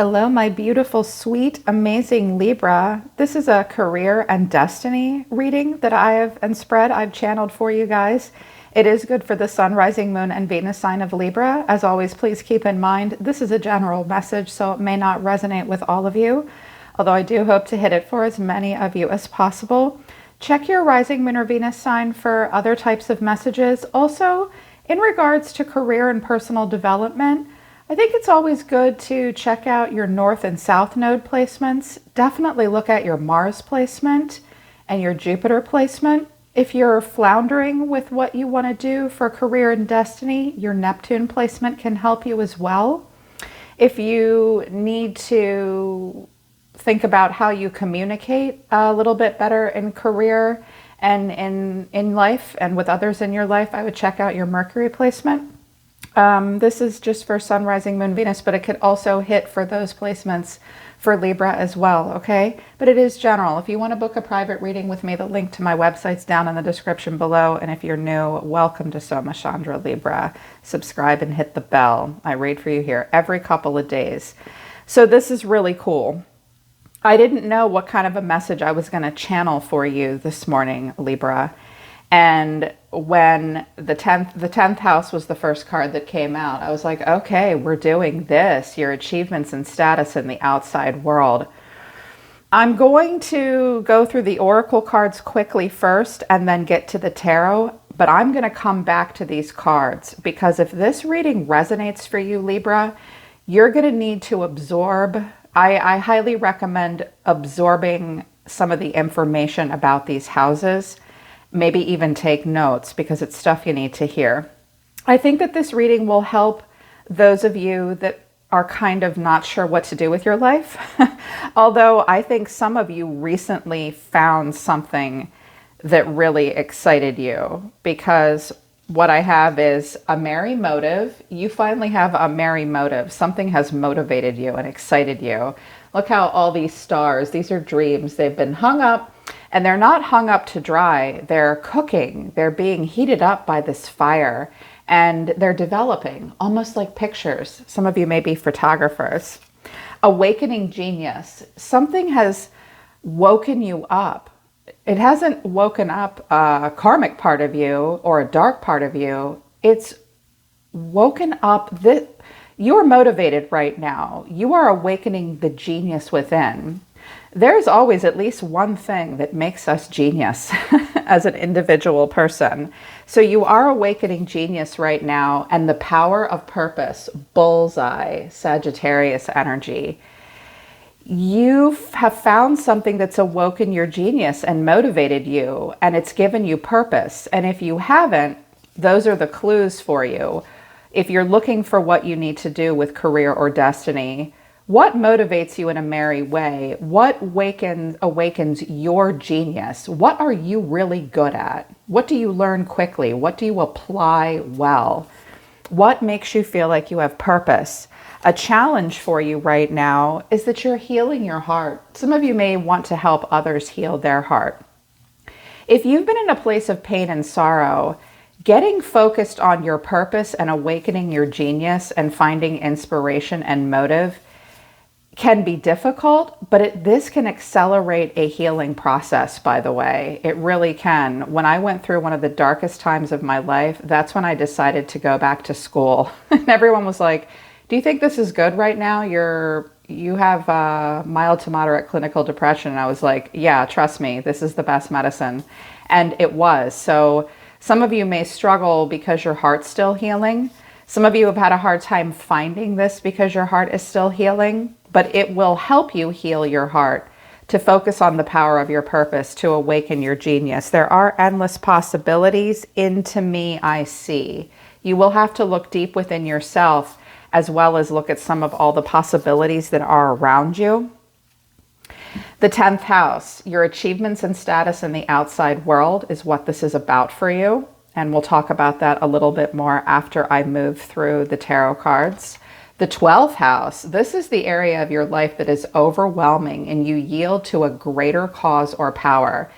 Hello, my beautiful, sweet, amazing Libra. This is a career and destiny reading that I've channeled for you guys. It is good for the Sun, Rising, Moon, and Venus sign of Libra. As always, please keep in mind, this is a general message, so it may not resonate with all of you, although I do hope to hit it for as many of you as possible. Check your Rising, Moon, or Venus sign for other types of messages. Also, in regards to career and personal development, I think it's always good to check out your North and South node placements. Definitely look at your Mars placement and your Jupiter placement. If you're floundering with what you want to do for career and destiny, your Neptune placement can help you as well. If you need to think about how you communicate a little bit better in career and in life and with others in your life, I would check out your Mercury placement. This is just for Sun, Rising, Moon, Venus, but it could also hit for those placements for Libra as well, okay? But it is general. If you want to book a private reading with me, the link to my website's down in the description below. And if you're new, welcome to Soma, Chandra, Libra. Subscribe and hit the bell. I read for you here every couple of days. So this is really cool. I didn't know what kind of a message I was going to channel for you this morning, Libra. And when the 10th house was the first card that came out, I was like, okay, we're doing this, your achievements and status in the outside world. I'm going to go through the oracle cards quickly first and then get to the tarot, but I'm going to come back to these cards because if this reading resonates for you, Libra, you're going to need to absorb. I highly recommend absorbing some of the information about these houses. Maybe even take notes because it's stuff you need to hear. I think that this reading will help those of you that are kind of not sure what to do with your life. Although I think some of you recently found something that really excited you, because what I have is a merry motive. You finally have a merry motive. Something has motivated you and excited you. Look how all these stars, these are dreams. They've been hung up. And they're not hung up to dry, they're cooking, they're being heated up by this fire, and they're developing, almost like pictures. Some of you may be photographers. Awakening genius. Something has woken you up. It hasn't woken up a karmic part of you or a dark part of you. It's woken up. You're motivated right now. You are awakening the genius within. There's always at least one thing that makes us genius as an individual person. So you are awakening genius right now, and the power of purpose, bullseye, Sagittarius energy. You have found something that's awoken your genius and motivated you, and it's given you purpose. And if you haven't, those are the clues for you. If you're looking for what you need to do with career or destiny, what motivates you in a merry way? What awakens your genius? What are you really good at? What do you learn quickly? What do you apply well? What makes you feel like you have purpose? A challenge for you right now is that you're healing your heart. Some of you may want to help others heal their heart. If you've been in a place of pain and sorrow, getting focused on your purpose and awakening your genius and finding inspiration and motive can be difficult, but this can accelerate a healing process, by the way. It really can. When I went through one of the darkest times of my life, that's when I decided to go back to school. And everyone was like, do you think this is good right now? You have mild to moderate clinical depression. And I was like, yeah, trust me, this is the best medicine. And it was. So some of you may struggle because your heart's still healing. Some of you have had a hard time finding this because your heart is still healing. But it will help you heal your heart, to focus on the power of your purpose, to awaken your genius. There are endless possibilities. Into me, I see. You will have to look deep within yourself as well as look at some of all the possibilities that are around you. The 10th house, your achievements and status in the outside world is what this is about for you. And we'll talk about that a little bit more after I move through the tarot cards. The 12th house, this is the area of your life that is overwhelming and you yield to a greater cause or power.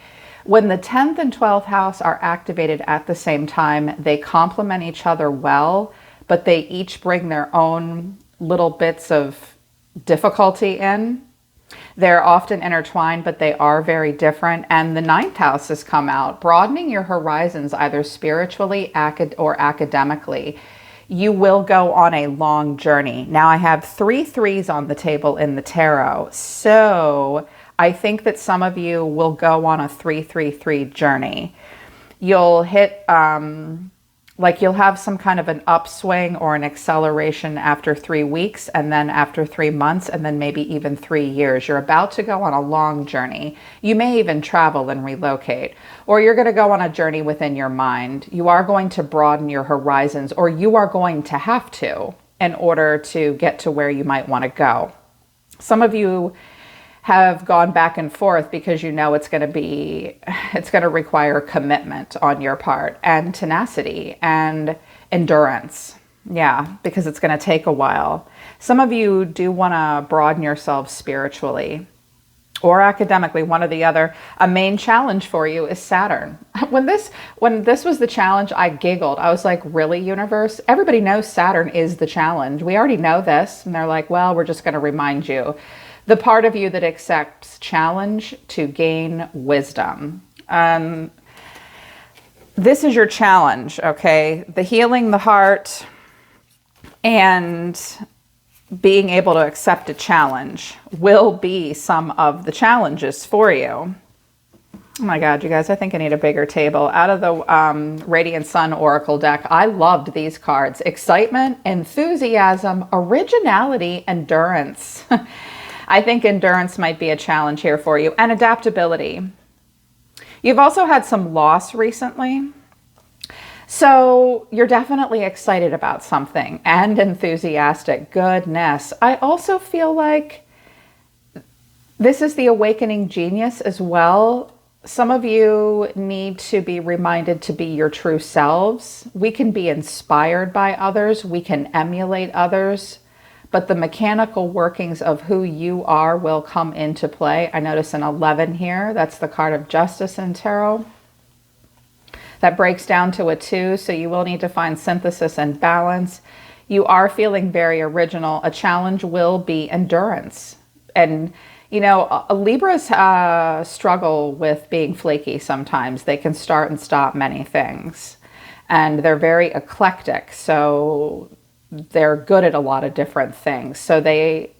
When the 10th and 12th house are activated at the same time, they complement each other well, but they each bring their own little bits of difficulty in. They're often intertwined, but they are very different. And the ninth house has come out, broadening your horizons, either spiritually or academically. You will go on a long journey. Now I have 3 threes on the table in the tarot. So I think that some of you will go on a 333 journey. You'll hit, you'll have some kind of an upswing or an acceleration after 3 weeks, and then after 3 months, and then maybe even 3 years. You're about to go on a long journey. You may even travel and relocate, or you're going to go on a journey within your mind. You are going to broaden your horizons, or you are going to have to in order to get to where you might want to go. Some of you have gone back and forth because you know it's going to require commitment on your part and tenacity and endurance. Yeah, because it's going to take a while. Some of you do want to broaden yourselves spiritually or academically, one or the other. A main challenge for you is Saturn. When this was the challenge, I giggled. I was like, really, universe? Everybody knows Saturn is the challenge. We already know this. And they're like, well, we're just going to remind you. The part of you that accepts challenge to gain wisdom. This is your challenge, okay? The healing the heart and being able to accept a challenge will be some of the challenges for you. Oh my God, you guys, I think I need a bigger table. Out of the Radiant Sun Oracle deck, I loved these cards. Excitement, enthusiasm, originality, endurance. I think endurance might be a challenge here for you, and adaptability. You've also had some loss recently, so you're definitely excited about something and enthusiastic. Goodness. I also feel like this is the awakening genius as well. Some of you need to be reminded to be your true selves. We can be inspired by others. We can emulate others. But the mechanical workings of who you are will come into play. I notice an 11 here. That's the card of justice in tarot. That breaks down to a 2, so you will need to find synthesis and balance. You are feeling very original. A challenge will be endurance. And, you know, Libras struggle with being flaky sometimes. They can start and stop many things. And they're very eclectic, so they're good at a lot of different things. So a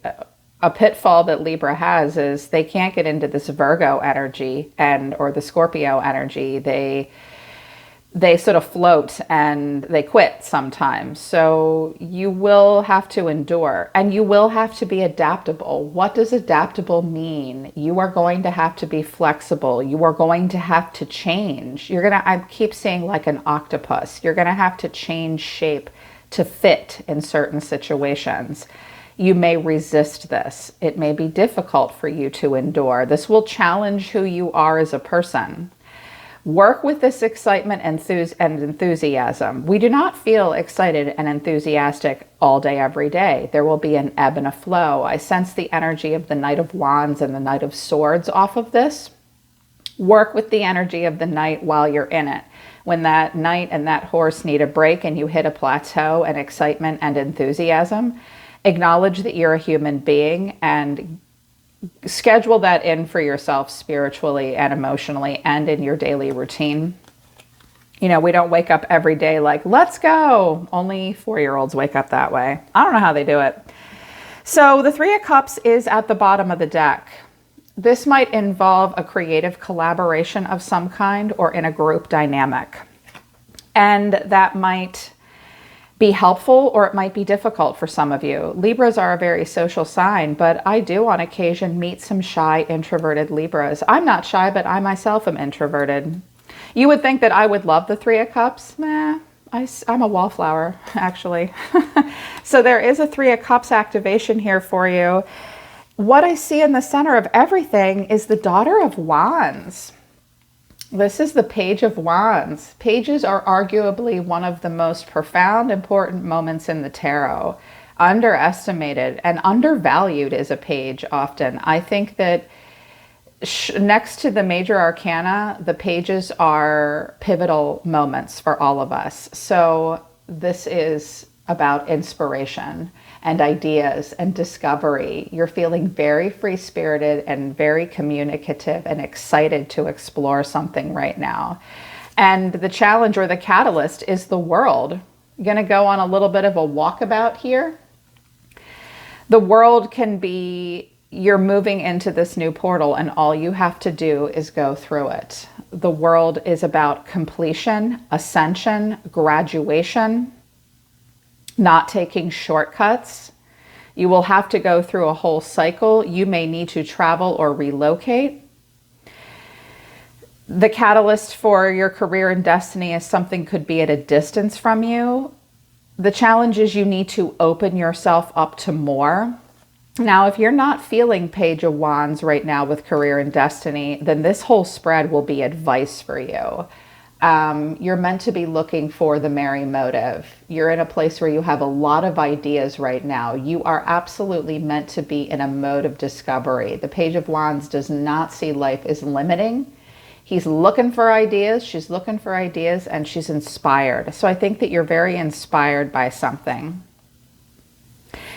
pitfall that Libra has is they can't get into this Virgo energy or the Scorpio energy. They sort of float and they quit sometimes. So you will have to endure, and you will have to be adaptable. What does adaptable mean? You are going to have to be flexible. You are going to have to change. I keep saying like an octopus. You're going to have to change shape to fit in certain situations. You may resist this. It may be difficult for you to endure. This will challenge who you are as a person. Work with this excitement and enthusiasm. We do not feel excited and enthusiastic all day, every day. There will be an ebb and a flow. I sense the energy of the Knight of Wands and the Knight of Swords off of this. Work with the energy of the Knight while you're in it. When that Knight and that horse need a break and you hit a plateau and excitement and enthusiasm, acknowledge that you're a human being and schedule that in for yourself spiritually and emotionally and in your daily routine. You know, we don't wake up every day like, let's go. Only 4-year-olds wake up that way. I don't know how they do it. So the 3 of Cups is at the bottom of the deck. This might involve a creative collaboration of some kind or in a group dynamic. And that might be helpful or it might be difficult for some of you. Libras are a very social sign, but I do on occasion meet some shy, introverted Libras. I'm not shy, but I myself am introverted. You would think that I would love the 3 of Cups. I'm a wallflower, actually. So there is a 3 of Cups activation here for you. What I see in the center of everything is the Daughter of Wands. This is the Page of Wands. Pages are arguably one of the most profound, important moments in the tarot. Underestimated and undervalued is a page often. I think that next to the major arcana, the pages are pivotal moments for all of us. So this is about inspiration. and ideas and discovery. You're feeling very free-spirited and very communicative and excited to explore something right now. And the challenge or the catalyst is the world. I'm going to go on a little bit of a walkabout here. The world can be, you're moving into this new portal and all you have to do is go through it. The world is about completion, ascension, graduation, not taking shortcuts. You will have to go through a whole cycle. You may need to travel or relocate. The catalyst for your career and destiny is something could be at a distance from you. The challenge is you need to open yourself up to more. Now, if you're not feeling Page of Wands right now with career and destiny, then this whole spread will be advice for you. You're meant to be looking for the merry motive. You're in a place where you have a lot of ideas right now. You are absolutely meant to be in a mode of discovery. The Page of Wands does not see life as limiting. He's looking for ideas, she's looking for ideas, and she's inspired. So I think that you're very inspired by something.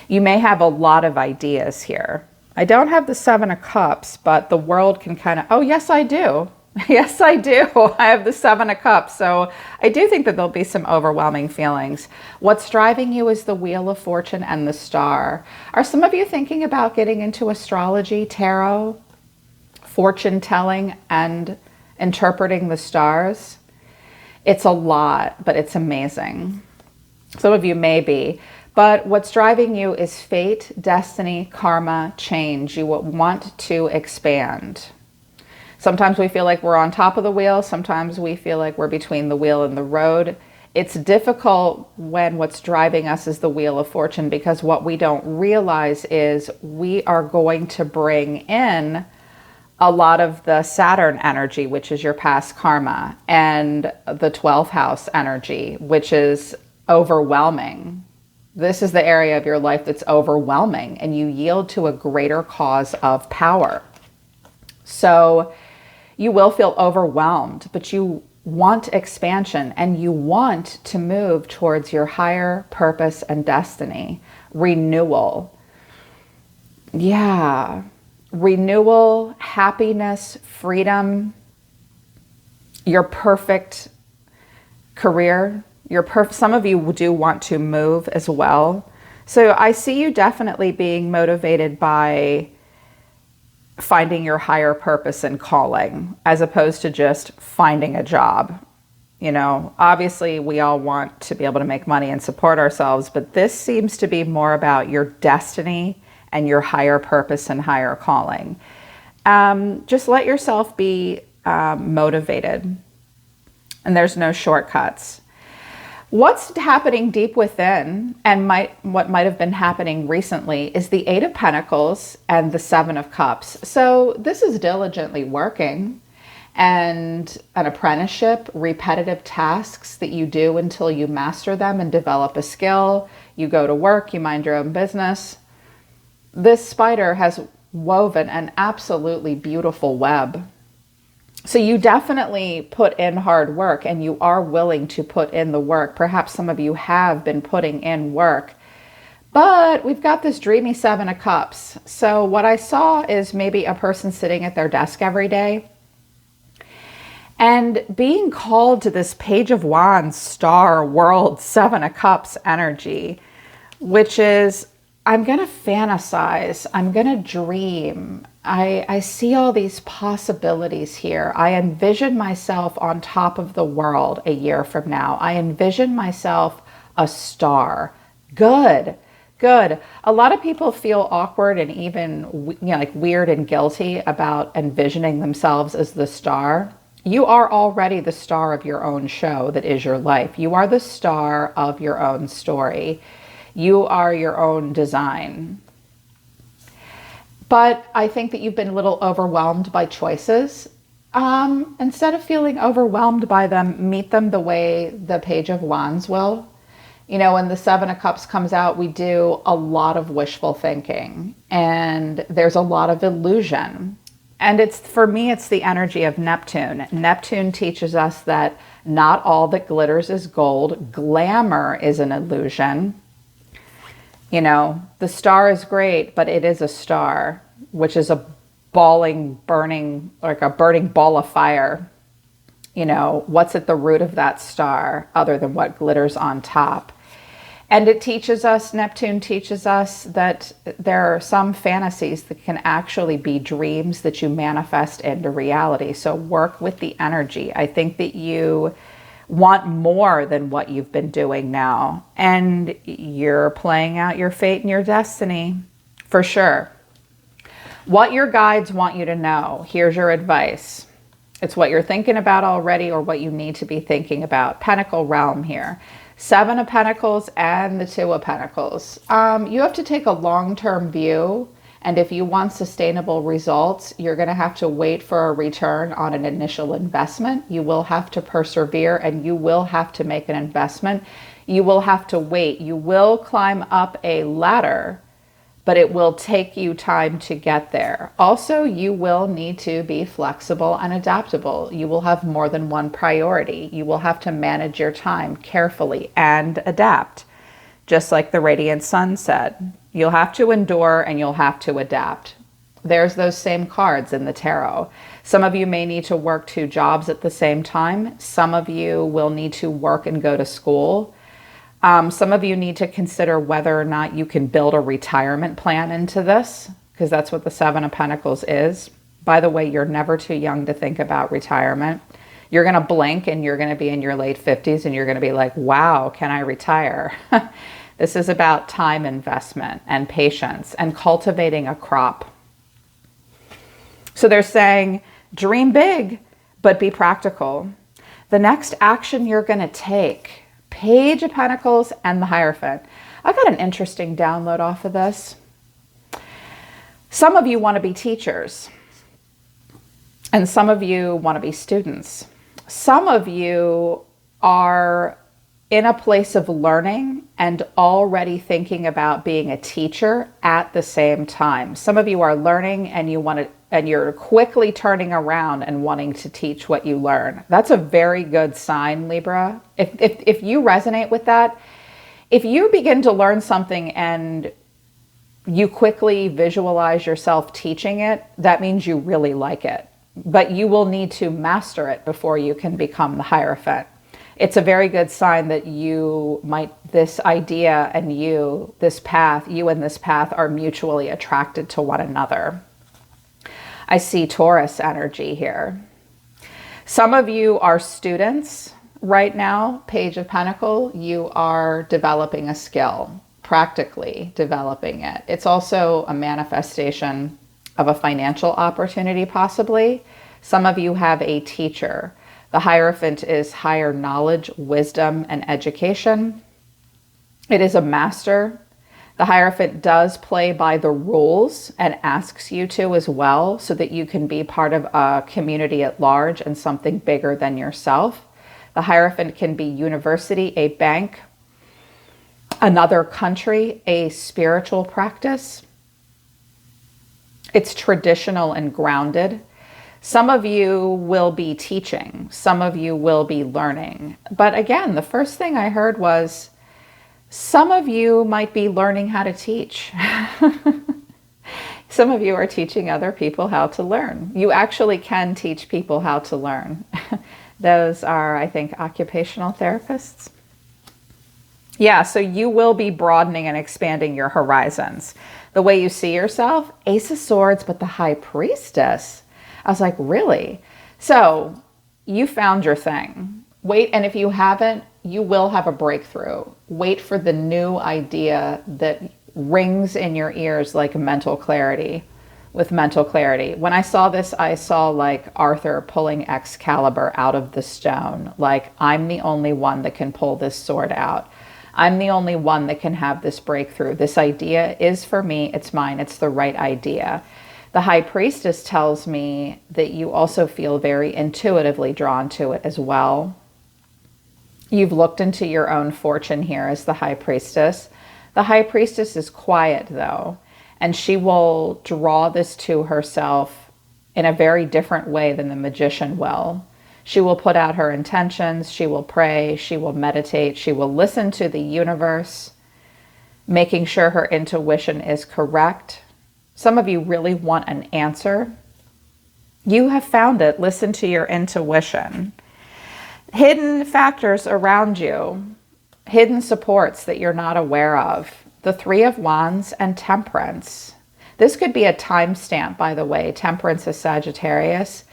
You may have a lot of ideas here. I don't have the Seven of Cups, but the world can kind of, oh, yes, I do. Yes, I do. I have the Seven of Cups. So I do think that there'll be some overwhelming feelings. What's driving you is the Wheel of Fortune and the Star. Are some of you thinking about getting into astrology, tarot, fortune telling, and interpreting the stars? It's a lot, but it's amazing. Some of you may be. But what's driving you is fate, destiny, karma, change. You want to expand. Sometimes we feel like we're on top of the wheel. Sometimes we feel like we're between the wheel and the road. It's difficult when what's driving us is the Wheel of Fortune, because what we don't realize is we are going to bring in a lot of the Saturn energy, which is your past karma, and the 12th house energy, which is overwhelming. This is the area of your life that's overwhelming, and you yield to a greater cause of power. So you will feel overwhelmed, but you want expansion and you want to move towards your higher purpose and destiny. Renewal. Yeah. Renewal, happiness, freedom, your perfect career. Some of you do want to move as well. So I see you definitely being motivated by finding your higher purpose and calling, as opposed to just finding a job. You know, obviously we all want to be able to make money and support ourselves, but this seems to be more about your destiny and your higher purpose and higher calling. Just let yourself be motivated, and there's no shortcuts. What's happening deep within, and what might have been happening recently, is the Eight of Pentacles and the Seven of Cups. So this is diligently working, and an apprenticeship, repetitive tasks that you do until you master them and develop a skill. You go to work, you mind your own business. This spider has woven an absolutely beautiful web. So you definitely put in hard work, and you are willing to put in the work. Perhaps some of you have been putting in work, but we've got this dreamy Seven of Cups. So what I saw is maybe a person sitting at their desk every day and being called to this Page of Wands, Star, World, Seven of Cups energy, which is, I'm going to fantasize, I'm going to dream. I see all these possibilities here. I envision myself on top of the world a year from now. I envision myself a star. Good, good. A lot of people feel awkward and even like weird and guilty about envisioning themselves as the star. You are already the star of your own show that is your life. You are the star of your own story. You are your own design. But I think that you've been a little overwhelmed by choices. Instead of feeling overwhelmed by them, meet them the way the Page of Wands will. You know, when the Seven of Cups comes out, we do a lot of wishful thinking, and there's a lot of illusion. And for me, it's the energy of Neptune. Neptune teaches us that not all that glitters is gold. Glamour is an illusion. You know, the star is great, but it is a star, which is a burning, like a burning ball of fire. You know, what's at the root of that star other than what glitters on top? And it teaches us, Neptune teaches us that there are some fantasies that can actually be dreams that you manifest into reality. So work with the energy. I think that you want more than what you've been doing now. And you're playing out your fate and your destiny, for sure. What your guides want you to know, here's your advice. It's what you're thinking about already or what you need to be thinking about. Pentacle realm here. 7 of Pentacles and the 2 of Pentacles. You have to take a long-term view. And if you want sustainable results, you're going to have to wait for a return on an initial investment. You will have to persevere and you will have to make an investment. You will have to wait. You will climb up a ladder, but it will take you time to get there. Also, you will need to be flexible and adaptable. You will have more than one priority. You will have to manage your time carefully and adapt, just like the Radiant Sun said. You'll have to endure and you'll have to adapt. There's those same cards in the tarot. Some of you may need to work 2 jobs at the same time. Some of you will need to work and go to school. Some of you need to consider whether or not you can build a retirement plan into this, because that's what the 7 of Pentacles is. By the way, you're never too young to think about retirement. You're going to blink and you're going to be in your late 50s and you're going to be like, wow, can I retire? This is about time investment and patience and cultivating a crop. So they're saying, dream big, but be practical. The next action you're going to take, Page of Pentacles and the Hierophant. I got an interesting download off of this. Some of you want to be teachers, and some of you want to be students. Some of you are in a place of learning and already thinking about being a teacher at the same time. Some of you are learning and you're quickly turning around and wanting to teach what you learn. That's a very good sign, Libra. If you resonate with that, if you begin to learn something and you quickly visualize yourself teaching it, that means you really like it. But you will need to master it before you can become the Hierophant. It's a very good sign that this idea and this path, you and this path are mutually attracted to one another. I see Taurus energy here. Some of you are students right now, Page of Pentacles. You are developing a skill, practically developing it. It's also a manifestation of a financial opportunity, possibly. Some of you have a teacher. The Hierophant is higher knowledge, wisdom, and education. It is a master. The Hierophant does play by the rules and asks you to as well, so that you can be part of a community at large and something bigger than yourself. The Hierophant can be university, a bank, another country, a spiritual practice. It's traditional and grounded. Some of you will be teaching, some of you will be learning. But again, the first thing I heard was, some of you might be learning how to teach. Some of you are teaching other people how to learn. You actually can teach people how to learn. Those are, I think, occupational therapists. Yeah, so you will be broadening and expanding your horizons. The way you see yourself, Ace of Swords, but the High Priestess. I was like, really? So you found your thing. Wait, and if you haven't, you will have a breakthrough. Wait for the new idea that rings in your ears like mental clarity. With mental clarity. When I saw this, I saw like Arthur pulling Excalibur out of the stone. Like, I'm the only one that can pull this sword out. I'm the only one that can have this breakthrough. This idea is for me. It's mine. It's the right idea. The High Priestess tells me that you also feel very intuitively drawn to it as well. You've looked into your own fortune here as the High Priestess. The High Priestess is quiet though, and she will draw this to herself in a very different way than the Magician will. She will put out her intentions, she will pray, she will meditate, she will listen to the universe. making sure her intuition is correct. Some of you really want an answer. You have found it. Listen to your intuition. Hidden factors around you, hidden supports that you're not aware of. The Three of Wands and Temperance. This could be a timestamp, by the way. Temperance is Sagittarius.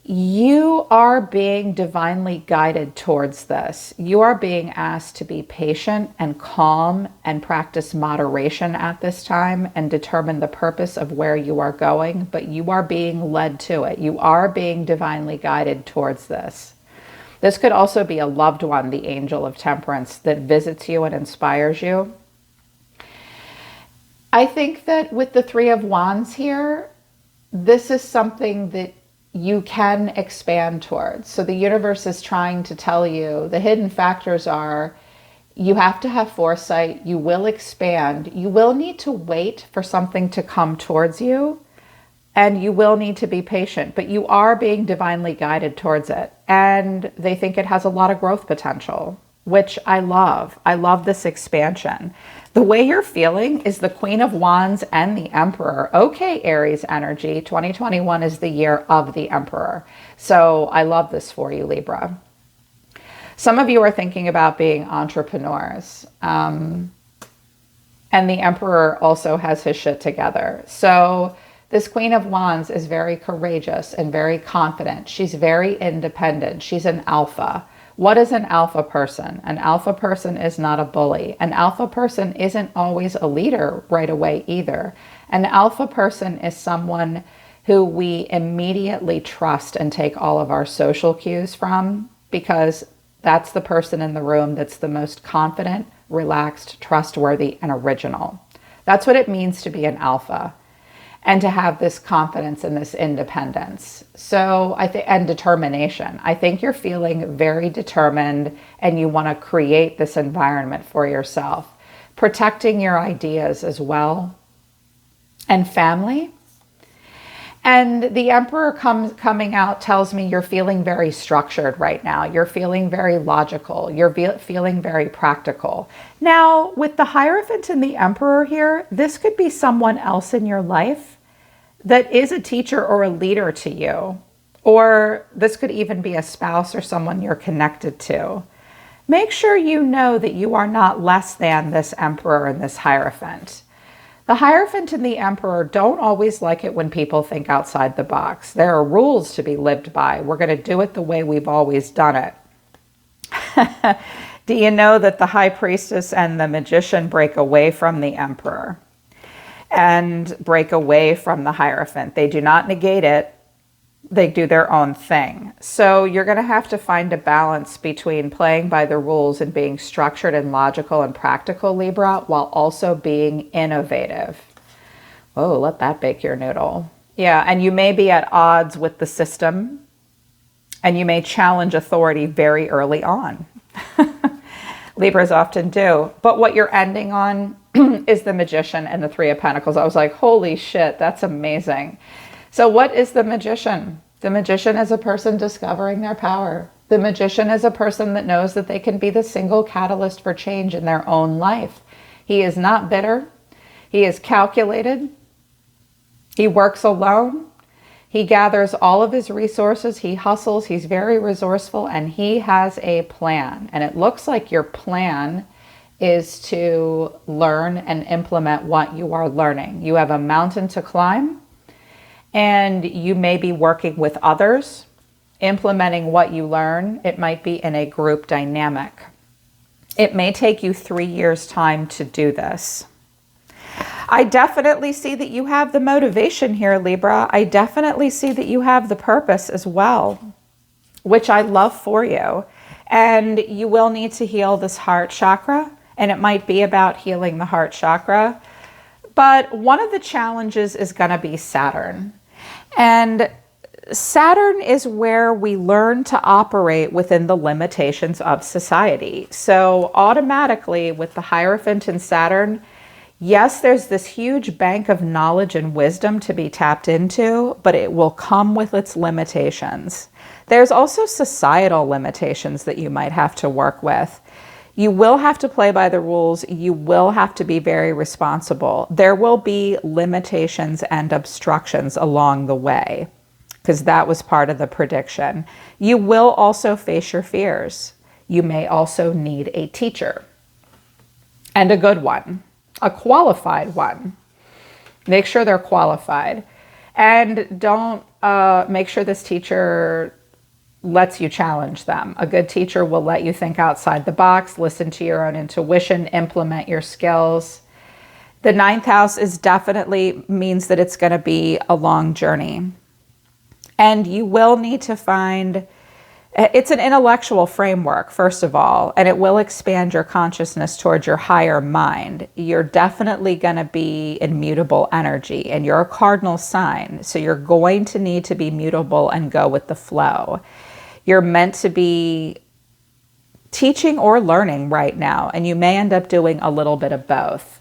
You are being divinely guided towards this. You are being asked to be patient and calm and practice moderation at this time and determine the purpose of where you are going, but you are being led to it. You are being divinely guided towards this. This could also be a loved one, the angel of temperance, that visits you and inspires you. I think that with the Three of Wands here, this is something that you can expand towards. So the universe is trying to tell you the hidden factors are you have to have foresight, you will expand, you will need to wait for something to come towards you, and you will need to be patient, but you are being divinely guided towards it. And they think it has a lot of growth potential, which I love. I love this expansion. The way you're feeling is the Queen of Wands and the Emperor. Okay, Aries energy, 2021 is the year of the Emperor. So I love this for you, Libra. Some of you are thinking about being entrepreneurs. And the Emperor also has his shit together. So this Queen of Wands is very courageous and very confident. She's very independent. She's an alpha. What is an alpha person? An alpha person is not a bully. An alpha person isn't always a leader right away either. An alpha person is someone who we immediately trust and take all of our social cues from, because that's the person in the room that's the most confident, relaxed, trustworthy, and original. That's what it means to be an alpha. And to have this confidence and this independence. So and determination. I think you're feeling very determined and you want to create this environment for yourself. Protecting your ideas as well. And family. And the Emperor coming out tells me you're feeling very structured right now. You're feeling very logical. You're feeling very practical. Now, with the Hierophant and the Emperor here, this could be someone else in your life that is a teacher or a leader to you. Or this could even be a spouse or someone you're connected to. Make sure you know that you are not less than this Emperor and this Hierophant. The Hierophant and the Emperor don't always like it when people think outside the box. There are rules to be lived by. We're going to do it the way we've always done it. Do you know that the High Priestess and the Magician break away from the Emperor and break away from the Hierophant? They do not negate it. They do their own thing. So you're going to have to find a balance between playing by the rules and being structured and logical and practical, Libra, while also being innovative. Oh, let that bake your noodle. Yeah, and you may be at odds with the system, and you may challenge authority very early on. Libras often do. But what you're ending on is the Magician and the Three of Pentacles. I was like, holy shit, that's amazing. So what is the Magician? The Magician is a person discovering their power. The Magician is a person that knows that they can be the single catalyst for change in their own life. He is not bitter. He is calculated. He works alone. He gathers all of his resources. He hustles. He's very resourceful, and he has a plan. And it looks like your plan is to learn and implement what you are learning. You have a mountain to climb. And you may be working with others, implementing what you learn. It might be in a group dynamic. It may take you 3 years' time to do this. I definitely see that you have the motivation here, Libra. I definitely see that you have the purpose as well, which I love for you. And you will need to heal this heart chakra, and it might be about healing the heart chakra. But one of the challenges is going to be Saturn. And Saturn is where we learn to operate within the limitations of society. So automatically with the Hierophant and Saturn, yes, there's this huge bank of knowledge and wisdom to be tapped into, but it will come with its limitations. There's also societal limitations that you might have to work with. You will have to play by the rules. You will have to be very responsible. There will be limitations and obstructions along the way, because that was part of the prediction. You will also face your fears. You may also need a teacher, and a good one, a qualified one. Make sure they're qualified, and don't make sure this teacher lets you challenge them. A good teacher will let you think outside the box, listen to your own intuition, implement your skills. The 9th house is definitely means that it's going to be a long journey. And you will need to find, it's an intellectual framework, first of all, and it will expand your consciousness towards your higher mind. You're definitely going to be in mutable energy, and you're a cardinal sign. So you're going to need to be mutable and go with the flow. You're meant to be teaching or learning right now, and you may end up doing a little bit of both.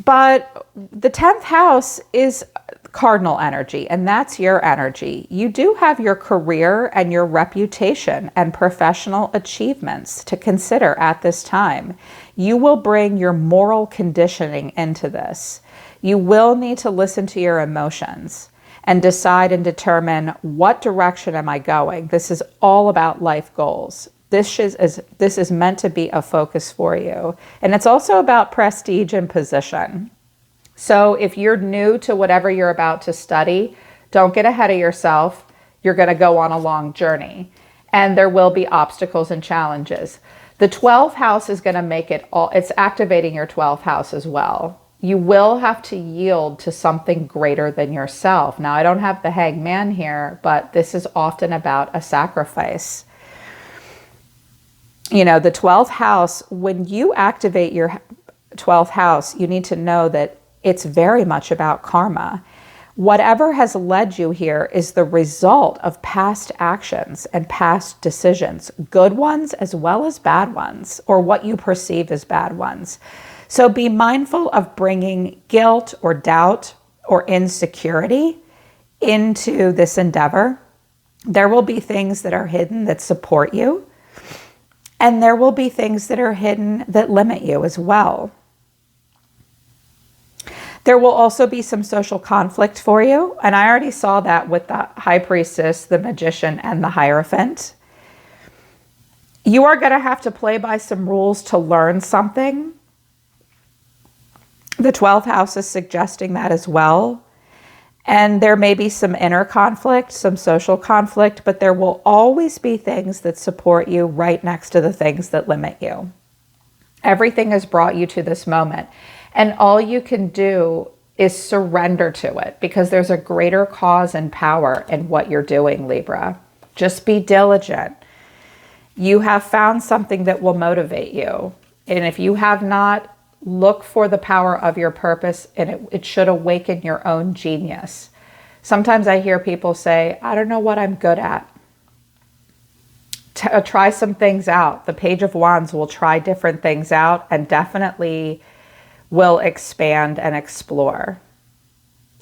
But the 10th house is cardinal energy, and that's your energy. You do have your career and your reputation and professional achievements to consider at this time. You will bring your moral conditioning into this. You will need to listen to your emotions and decide and determine, what direction am I going? This is all about life goals. This is meant to be a focus for you. And it's also about prestige and position. So if you're new to whatever you're about to study, don't get ahead of yourself. You're going to go on a long journey, and there will be obstacles and challenges. The 12th house is going to make it all, it's activating your 12th house as well. You will have to yield to something greater than yourself. Now, I don't have the Hangman here, but this is often about a sacrifice. You know, the 12th house, when you activate your 12th house, you need to know that it's very much about karma. Whatever has led you here is the result of past actions and past decisions, good ones as well as bad ones, or what you perceive as bad ones. So be mindful of bringing guilt or doubt or insecurity into this endeavor. There will be things that are hidden that support you, and there will be things that are hidden that limit you as well. There will also be some social conflict for you, and I already saw that with the High Priestess, the Magician, and the Hierophant. You are going to have to play by some rules to learn something. The 12th house is suggesting that as well. And there may be some inner conflict, some social conflict, but there will always be things that support you right next to the things that limit you. Everything has brought you to this moment. And all you can do is surrender to it, because there's a greater cause and power in what you're doing, Libra. Just be diligent. You have found something that will motivate you. And if you have not, look for the power of your purpose, and it should awaken your own genius. Sometimes I hear people say, I don't know what I'm good at. Try some things out. The Page of Wands will try different things out and definitely will expand and explore.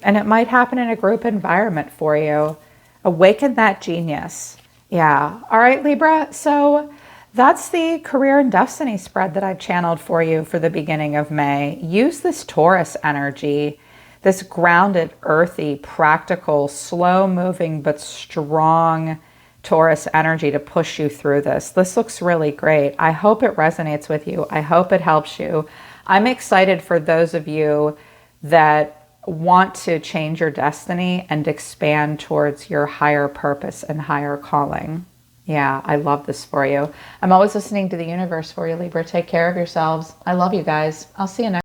And it might happen in a group environment for you. Awaken that genius. Yeah. All right, Libra. So that's the career and destiny spread that I've channeled for you for the beginning of May. Use this Taurus energy, this grounded, earthy, practical, slow-moving but strong Taurus energy to push you through this. This looks really great. I hope it resonates with you. I hope it helps you. I'm excited for those of you that want to change your destiny and expand towards your higher purpose and higher calling. Yeah, I love this for you. I'm always listening to the universe for you, Libra. Take care of yourselves. I love you guys. I'll see you next.